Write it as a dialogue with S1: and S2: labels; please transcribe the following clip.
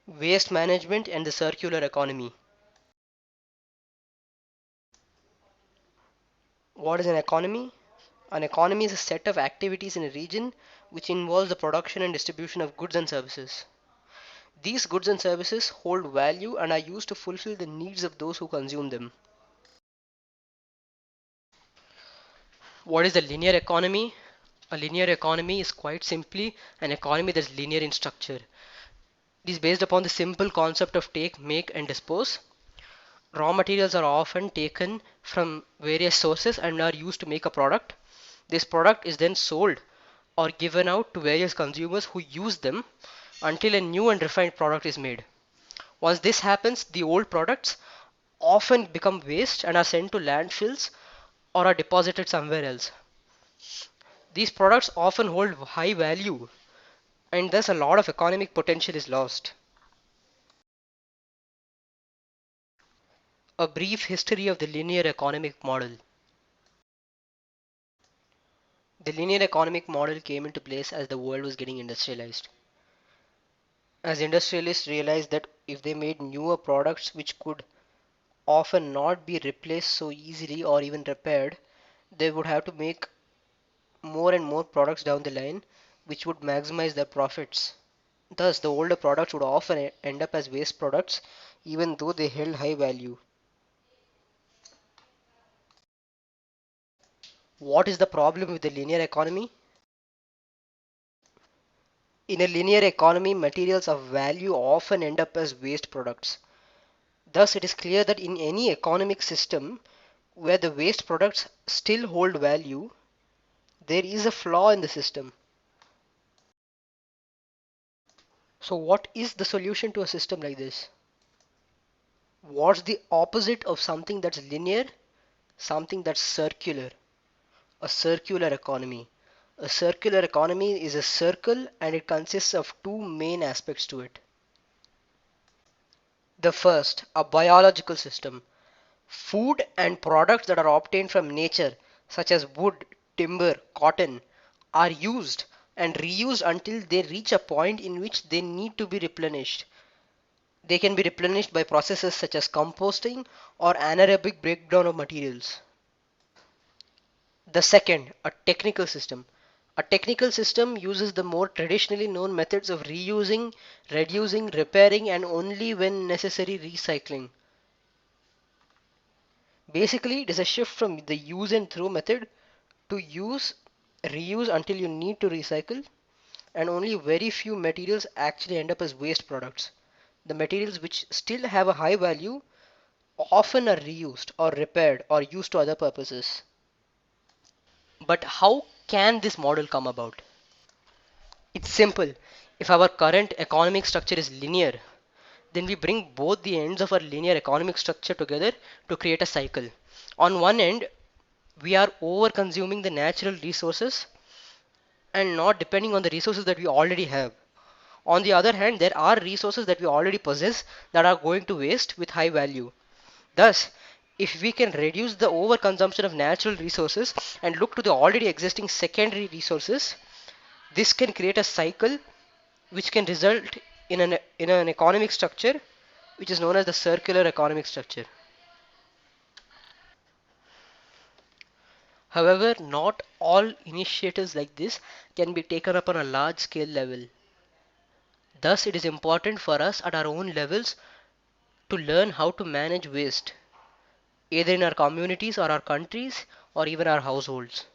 S1: Waste management and the circular economy. What is an economy? An economy is a set of activities in a region which involves the production and distribution of goods and services. These goods and services hold value and are used to fulfill the needs of those who consume them. What is a linear economy? A linear economy is quite simply an economy that's linear in structure. It is based upon the simple concept of take, make, and dispose. Raw materials are often taken from various sources and are used to make a product. This product is then sold or given out to various consumers who use them until a new and refined product is made. Once this happens, the old products often become waste and are sent to landfills or are deposited somewhere else. These products often hold high value and thus a lot of economic potential is lost. A brief history of the linear economic model. The linear economic model came into place as the world was getting industrialized. As industrialists realized that if they made newer products which could often not be replaced so easily or even repaired, they would have to make more and more products down the line which would maximize their profits. Thus, the older products would often end up as waste products even though they held high value. What is the problem with the linear economy? In a linear economy, materials of value often end up as waste products. Thus, it is clear that in any economic system where the waste products still hold value, there is a flaw in the system. So, what is the solution to a system like this? What's the opposite of something that's linear? Something that's circular. A circular economy. A circular economy is a circle and it consists of two main aspects to it. The first, a biological system. Food and products that are obtained from nature, such as wood, timber, cotton, are used and reused until they reach a point in which they need to be replenished. They can be replenished by processes such as composting or anaerobic breakdown of materials. The second, a technical system. A technical system uses the more traditionally known methods of reusing, reducing, repairing, and only when necessary recycling. Basically, it is a shift from the use and throw method to reuse until you need to recycle, and only very few materials actually end up as waste products. The materials which still have a high value often are reused or repaired or used to other purposes. But how can this model come about? It's simple. If our current economic structure is linear, then we bring both the ends of our linear economic structure together to create a cycle. On one end, we are over consuming the natural resources and not depending on the resources that we already have. On the other hand, there are resources that we already possess that are going to waste with high value. Thus, if we can reduce the overconsumption of natural resources and look to the already existing secondary resources, this can create a cycle which can result in an economic structure which is known as the circular economic structure. However, not all initiatives like this can be taken up on a large scale level. Thus, it is important for us at our own levels to learn how to manage waste, either in our communities or our countries or even our households.